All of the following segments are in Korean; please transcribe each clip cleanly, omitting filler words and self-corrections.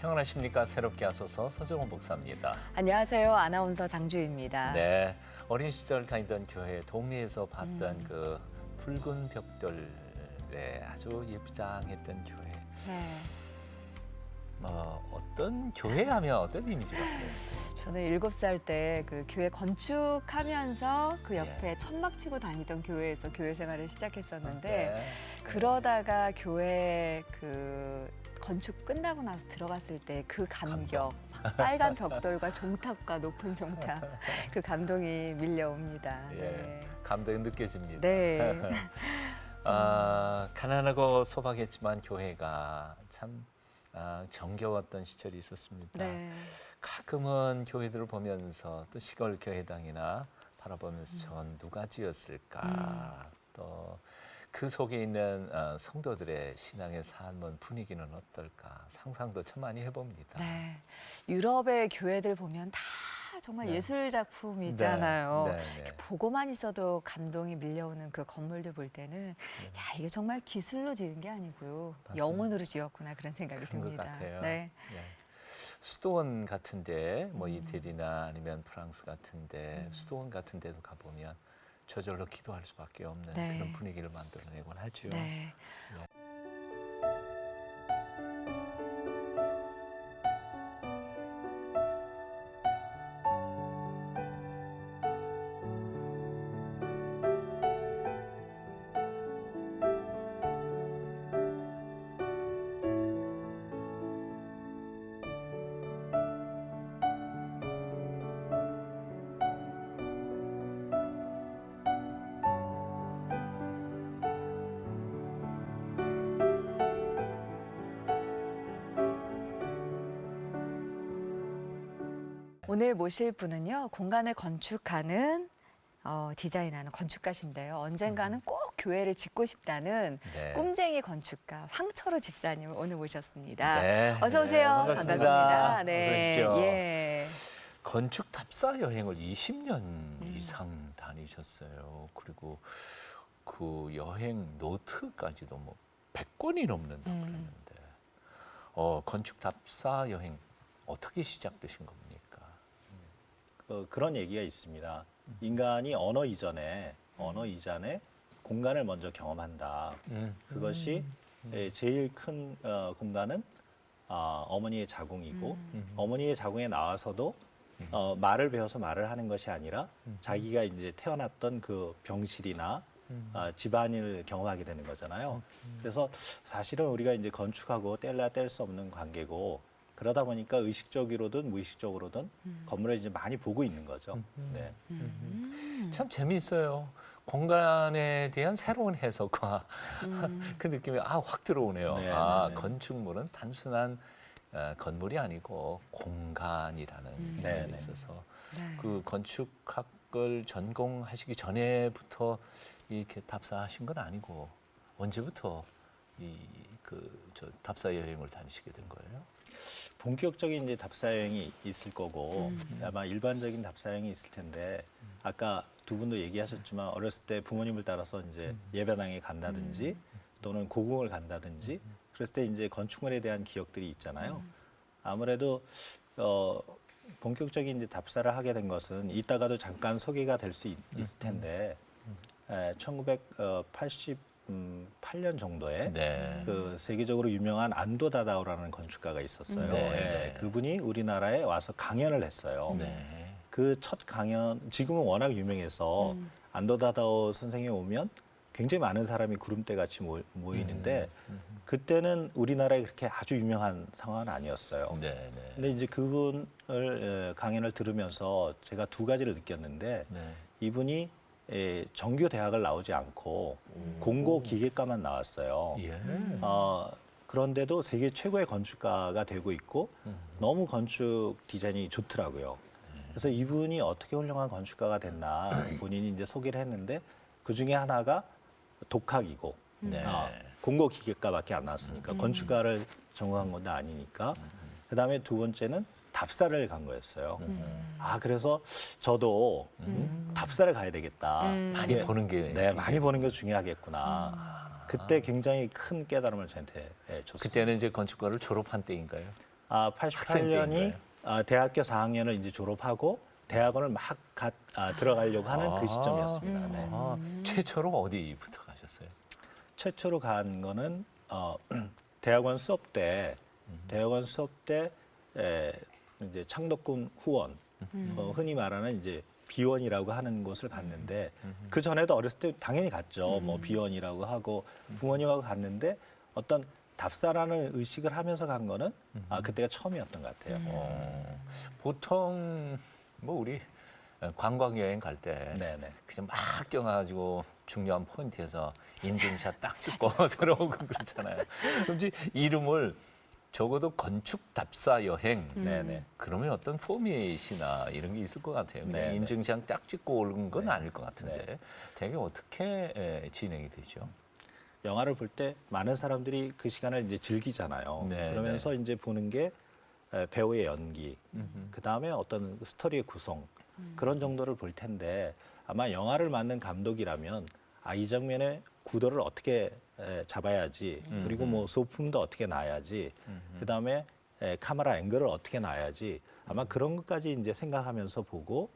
평안하십니까? 새롭게 하소서 서정원 목사입니다. 안녕하세요. 아나운서 장주희입니다. 네, 어린 시절 다니던 교회 동네에서 봤던 그 붉은 벽돌에 아주 예쁘장했던 교회. 네. 어떤 교회 하면 어떤 이미지 같아요? 저는 7살 때 그 교회 건축하면서 그 옆에 천막 치고 다니던 교회에서 교회 생활을 시작했었는데 네. 그러다가 교회 그 건축 끝나고 나서 들어갔을 때 그 감격, 빨간 벽돌과 종탑과 높은 종탑, 그 감동이 밀려옵니다. 예, 네. 감동이 느껴집니다. 네. 가난하고 소박했지만 교회가 참 정겨웠던 시절이 있었습니다. 네. 가끔은 교회들을 보면서 또 시골 교회당이나 바라보면서 전 누가 지었을까? 또 그 속에 있는 성도들의 신앙의 삶은 분위기는 어떨까? 상상도 참 많이 해봅니다. 네. 유럽의 교회들 보면 다 정말 네. 예술 작품이잖아요. 네, 네, 네. 이렇게 보고만 있어도 감동이 밀려오는 그 건물들 볼 때는 야, 이게 정말 기술로 지은 게 아니고요. 맞습니다. 영혼으로 지었구나 그런 생각이 그런 것 듭니다. 같아요. 네. 수도원 같은데 뭐 이태리나 아니면 프랑스 같은데 수도원 같은 데도 가보면 저절로 기도할 수밖에 없는 네. 그런 분위기를 만들어내곤 하죠. 네. 오늘 모실 분은요, 공간을 건축하는 디자인하는 건축가신데요. 언젠가는 꼭 교회를 짓고 싶다는 네. 꿈쟁이 건축가 황철호 집사님을 오늘 모셨습니다. 네. 어서 오세요. 네, 반갑습니다. 네. 네, 어서 오십시오. 예. 건축 답사 여행을 20년 이상 다니셨어요. 그리고 그 여행 노트까지도 뭐 100권이 넘는다고 그랬는데 건축 답사 여행 어떻게 시작되신 겁니까? 그런 얘기가 있습니다. 인간이 언어 이전에 공간을 먼저 경험한다. 그것이 제일 큰 공간은 어머니의 자궁이고 어머니의 자궁에 나와서도 말을 배워서 말을 하는 것이 아니라 자기가 이제 태어났던 그 병실이나 집안을 경험하게 되는 거잖아요. 그래서 사실은 우리가 이제 건축하고 뗄래야 뗄 수 없는 관계고 그러다 보니까 의식적으로든 무의식적으로든 건물을 이제 많이 보고 있는 거죠. 네. 참 재미있어요. 공간에 대한 새로운 해석과 그 느낌이 확 들어오네요. 네, 네, 네. 건축물은 단순한 건물이 아니고 공간이라는 네, 개념이 네. 있어서 네. 그 건축학을 전공하시기 전에부터 이렇게 답사하신 건 아니고 언제부터 저 답사 여행을 다니시게 된 거예요? 본격적인 이제 답사 여행이 있을 거고 아마 일반적인 답사 여행이 있을 텐데 아까 두 분도 얘기하셨지만 어렸을 때 부모님을 따라서 이제 예배당에 간다든지 또는 고궁을 간다든지 그랬을 때 이제 건축물에 대한 기억들이 있잖아요. 아무래도 본격적인 이제 답사를 하게 된 것은 이따가도 잠깐 소개가 될 수 있을 텐데 1988년 정도에 네. 그 세계적으로 유명한 안도 다다오라는 건축가가 있었어요. 네. 그분이 우리나라에 와서 강연을 했어요. 네. 그 첫 강연, 지금은 워낙 유명해서 안도 다다오 선생님이 오면 굉장히 많은 사람이 구름대 같이 모이는데 그때는 우리나라에 그렇게 아주 유명한 상황은 아니었어요. 네. 네. 근데 이제 그분을 강연을 들으면서 제가 두 가지를 느꼈는데 네. 이분이 정규 대학을 나오지 않고 공고 기계과만 나왔어요. 예. 그런데도 세계 최고의 건축가가 되고 있고 너무 건축 디자인이 좋더라고요. 그래서 이분이 어떻게 훌륭한 건축가가 됐나 본인이 이제 소개를 했는데 그 중에 하나가 독학이고 네. 공고 기계과밖에 안 나왔으니까 건축가를 전공한 건 아니니까 그다음에 두 번째는 답사를 간 거였어요. 그래서 저도 답사를 가야 되겠다. 많이 이게, 보는 게 네, 많이 보는 게 중요하겠구나. 그때 굉장히 큰 깨달음을 저한테 줬어요. 그때는 이제 건축과를 졸업한 때인가요? 학생 때인 88년이 대학교 4학년을 이제 졸업하고 대학원을 막 들어가려고 하는 그 시점이었습니다. 네. 최초로 어디부터 가셨어요? 최초로 간 거는 대학원 수업 때 이제 창덕군 후원, 흔히 말하는 이제 비원이라고 하는 곳을 갔는데 그 전에도 어렸을 때 당연히 갔죠. 뭐 비원이라고 하고 부모님하고 갔는데 어떤 답사라는 의식을 하면서 간 거는 그때가 처음이었던 것 같아요. 보통 뭐 우리 관광 여행 갈 때 네네. 그냥 막 뛰어가지고 중요한 포인트에서 인증샷 딱 찍고 들어오고 그렇잖아요. 그럼 이제 이름을 적어도 건축 답사 여행. 네네. 그러면 어떤 포맷이나 이런 게 있을 것 같아요. 그냥 네네. 인증샷 딱 찍고 오는 건 네. 아닐 것 같은데 되게 어떻게 진행이 되죠? 영화를 볼 때 많은 사람들이 그 시간을 이제 즐기잖아요. 네, 그러면서 이제 보는 게 배우의 연기, 그 다음에 어떤 스토리의 구성 그런 정도를 볼 텐데 아마 영화를 만든 감독이라면 이 장면의 구도를 어떻게 잡아야지 그리고 뭐 소품도 어떻게 놔야지 그 다음에 카메라 앵글을 어떻게 놔야지 아마 그런 것까지 이제 생각하면서 보고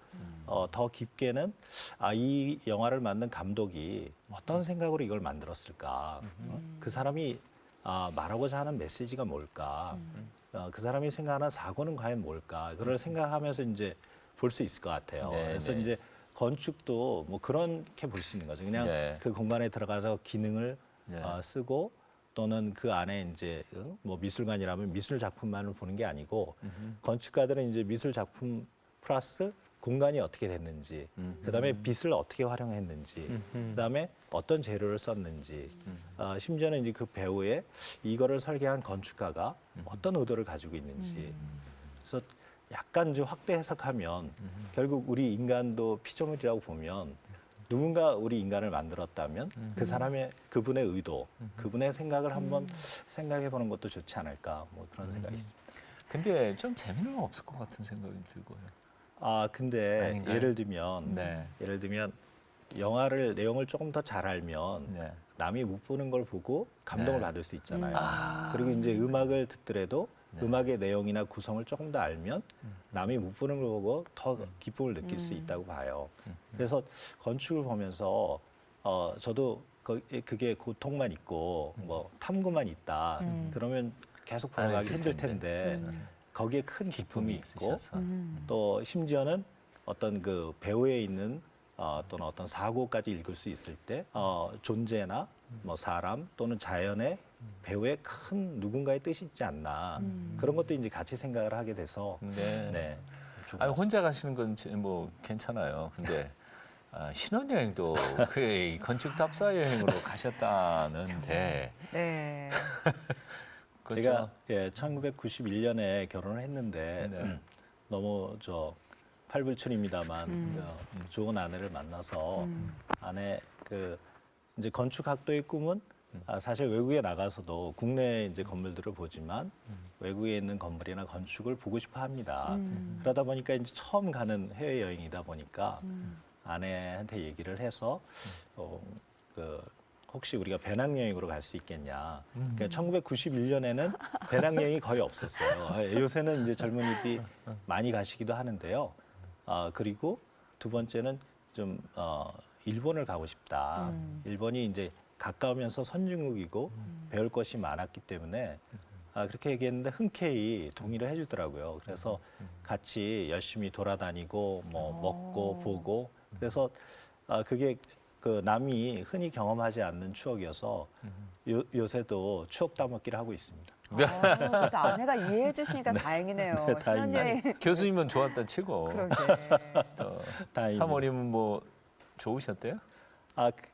더 깊게는 이 영화를 만든 감독이 어떤 생각으로 이걸 만들었을까 그 사람이 말하고자 하는 메시지가 뭘까 그 사람이 생각하는 사고는 과연 뭘까 그걸 생각하면서 이제 볼 수 있을 것 같아요. 네, 그래서 네. 이제 건축도 뭐 그렇게 볼 수 있는 거죠. 그냥 네. 그 공간에 들어가서 기능을 네. 쓰고 또는 그 안에 이제 뭐 미술관이라면 미술 작품만을 보는 게 아니고 건축가들은 이제 미술 작품 플러스 공간이 어떻게 됐는지, 그다음에 빛을 어떻게 활용했는지, 그다음에 어떤 재료를 썼는지, 심지어는 이제 그 배우의 이거를 설계한 건축가가 어떤 의도를 가지고 있는지. 그래서 약간 좀 확대 해석하면 결국 우리 인간도 피조물이라고 보면 누군가 우리 인간을 만들었다면 그 사람의 그분의 의도, 그분의 생각을 한번 생각해 보는 것도 좋지 않을까 뭐 그런 생각이 있습니다. 근데 좀 재미는 없을 것 같은 생각이 들고요. 근데 아닌가요? 예를 들면 네. 내용을 조금 더 잘 알면 네. 남이 못 보는 걸 보고 감동을 네. 받을 수 있잖아요. 그리고 이제 음악을 듣더라도 음악의 내용이나 구성을 조금 더 알면 남이 못 보는 걸 보고 더 기쁨을 느낄 수 있다고 봐요. 그래서 건축을 보면서 저도 그게 고통만 있고 뭐 탐구만 있다. 그러면 계속 보러 가기 했을 힘들 텐데. 텐데 거기에 큰 기쁨이 있고 있으셔서. 또 심지어는 어떤 그 배우에 있는 또는 어떤 사고까지 읽을 수 있을 때 존재나 뭐 사람 또는 자연의 배우의 큰 누군가의 뜻이 있지 않나 그런 것도 이제 같이 생각을 하게 돼서 네. 네. 좋은 아니, 것 혼자 가시는 건 뭐 괜찮아요. 근데 신혼여행도 그 건축 답사 여행으로 가셨다는데 네. 그렇죠? 제가 1991년에 결혼을 했는데 네. 너무 팔불출입니다만 좋은 아내를 만나서 아내 이제 건축학도의 꿈은 사실 외국에 나가서도 국내 이제 건물들을 보지만 외국에 있는 건물이나 건축을 보고 싶어 합니다. 그러다 보니까 이제 처음 가는 해외 여행이다 보니까 아내한테 얘기를 해서 혹시 우리가 배낭여행으로 갈 수 있겠냐. 그러니까 1991년에는 배낭여행이 거의 없었어요. 요새는 이제 젊은이들이 많이 가시기도 하는데요. 그리고 두 번째는 좀 일본을 가고 싶다. 일본이 이제 가까우면서 선진국이고 배울 것이 많았기 때문에 그렇게 얘기했는데 흔쾌히 동의를 해주더라고요. 그래서 같이 열심히 돌아다니고 뭐 먹고 보고 그래서 그게 그 남이 흔히 경험하지 않는 추억이어서 요새도 추억 따먹기를 하고 있습니다. 또 아내가 이해해 주시니까 다행이네요. 네, 다행이네요. 신혼여행. 교수님은 좋았다 치고 그러게. 다행입니다. 사모님은 뭐 좋으셨대요?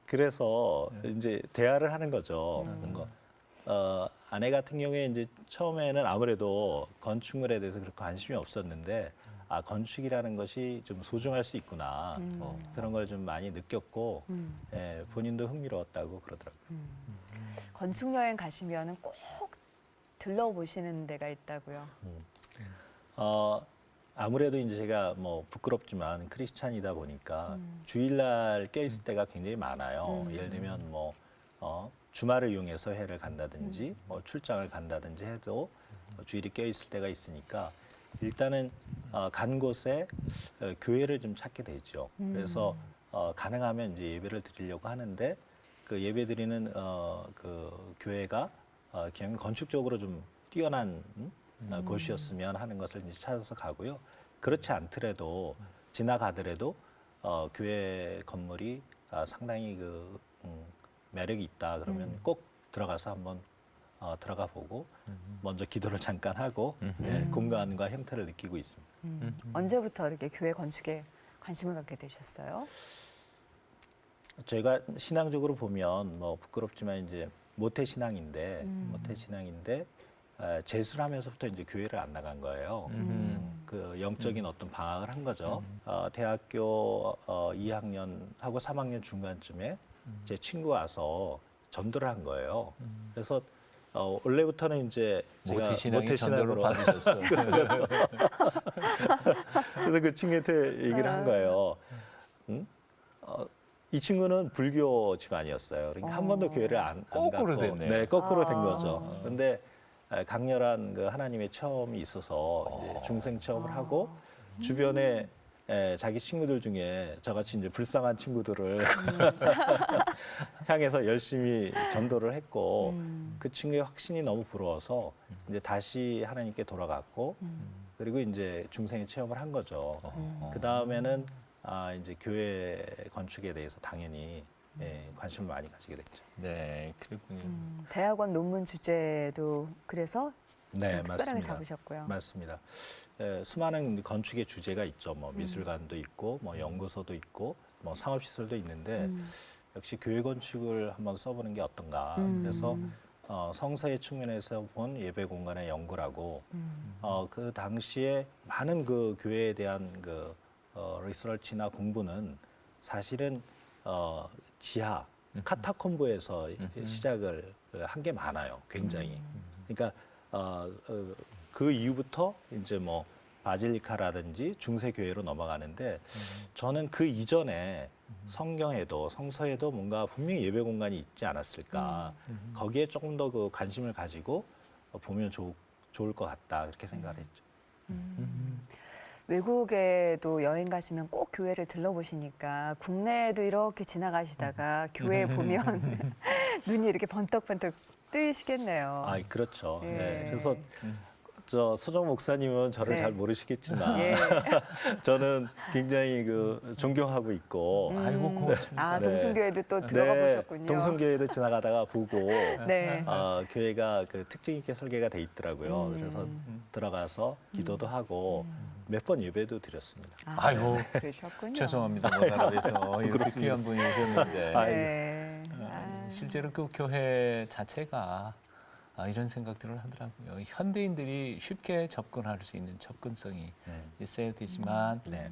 그래서 이제 대화를 하는 거죠. 뭔가 아내 같은 경우에 이제 처음에는 아무래도 건축물에 대해서 그렇게 관심이 없었는데 건축이라는 것이 좀 소중할 수 있구나 그런 걸 좀 많이 느꼈고 본인도 흥미로웠다고 그러더라고요. 건축 여행 가시면은 꼭 들러보시는 데가 있다고요. 아무래도 이제 제가 뭐 부끄럽지만 크리스찬이다 보니까 주일날 껴있을 때가 굉장히 많아요. 예를 들면 뭐 주말을 이용해서 해외를 간다든지 뭐 출장을 간다든지 해도 주일이 껴 있을 때가 있으니까 일단은 간 곳에 교회를 좀 찾게 되죠. 그래서 가능하면 이제 예배를 드리려고 하는데 그 예배 드리는 그 교회가 그냥 건축적으로 좀 뛰어난 곳이었으면 하는 것을 이제 찾아서 가고요. 그렇지 않더라도 지나가더라도 교회 건물이 상당히 그 매력이 있다 그러면 꼭 들어가서 한번 들어가 보고 먼저 기도를 잠깐 하고 공간과 형태를 느끼고 있습니다. 언제부터 이렇게 교회 건축에 관심을 갖게 되셨어요? 제가 신앙적으로 보면 뭐 부끄럽지만 이제 모태 신앙인데 재수를 하면서부터 이제 교회를 안 나간 거예요. 그 영적인 어떤 방학을 한 거죠. 대학교 2학년하고 3학년 중간쯤에 제 친구가 와서 전도를 한 거예요. 그래서 원래부터는 이제 제가 모태 신앙으로 받으셨어요. 그래서 그 친구한테 얘기를 한 거예요. 이 친구는 불교 집안이었어요. 그러니까 한 번도 교회를 안 거꾸로 갔고, 됐네요. 네, 거꾸로 된 거죠. 그런데 강렬한 그 하나님의 체험이 있어서 이제 중생 체험을 하고 주변에 자기 친구들 중에 저같이 이제 불쌍한 친구들을 향해서 열심히 전도를 했고 그 친구의 확신이 너무 부러워서 이제 다시 하나님께 돌아갔고 그리고 이제 중생의 체험을 한 거죠. 그 다음에는 이제 교회 건축에 대해서 당연히 관심을 많이 가지게 됐죠. 네, 그렇군요. 대학원 논문 주제도 그래서 네, 좀 특별하게 맞습니다. 잡으셨고요. 맞습니다. 수많은 건축의 주제가 있죠. 뭐 미술관도 있고, 뭐 연구소도 있고, 뭐 상업시설도 있는데 역시 교회 건축을 한번 써보는 게 어떤가. 그래서 성서의 측면에서 본 예배 공간의 연구라고 그 당시에 많은 그 교회에 대한 그 리서치나 공부는 사실은 지하 카타콤브에서 시작을 한 게 많아요. 굉장히. 그러니까 그 이후부터 이제 뭐 바질리카라든지 중세교회로 넘어가는데 저는 그 이전에 성경에도 성서에도 뭔가 분명히 예배 공간이 있지 않았을까. 거기에 조금 더 그 관심을 가지고 보면 좋을 것 같다 그렇게 생각을 했죠. 외국에도 여행 가시면 꼭 교회를 들러보시니까 국내에도 이렇게 지나가시다가 교회 보면 눈이 이렇게 번떡번떡 뜨이시겠네요. 아, 그렇죠. 예. 네. 그래서 저 소정 목사님은 저를 네. 잘 모르시겠지만 예. 저는 굉장히 그 존경하고 있고 아이고 고맙습니다. 네. 동순교회도 또 들어가 보셨군요. 동순교회도 지나가다가 보고 네. 교회가 그 특징 있게 설계가 돼 있더라고요. 그래서 들어가서 기도도 하고 몇 번 예배도 드렸습니다. 아이고 그러셨군요. 죄송합니다. 못 알아뵈서 이렇게 귀한 분이 오셨는데 네. 실제로 그 교회 자체가 이런 생각들을 하더라고요. 현대인들이 쉽게 접근할 수 있는 접근성이 있어야 되지만 네.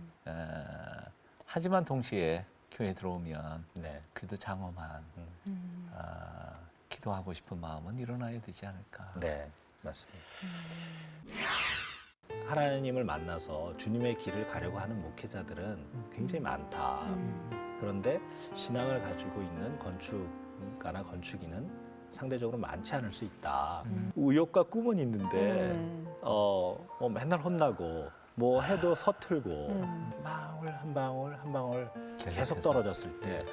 하지만 동시에 교회에 들어오면 네. 그래도 장엄한 기도하고 싶은 마음은 일어나야 되지 않을까. 네, 맞습니다. 하나님을 만나서 주님의 길을 가려고 하는 목회자들은 굉장히 많다. 그런데 신앙을 가지고 있는 건축가나 건축인은 상대적으로 많지 않을 수 있다. 의욕과 꿈은 있는데 맨날 혼나고 뭐 해도 서툴고 방울 한 방울 한 방울 계속 떨어졌을 때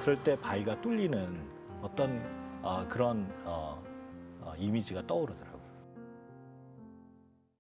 그럴 때 바위가 뚫리는 어떤 그런 이미지가 떠오르더라고요.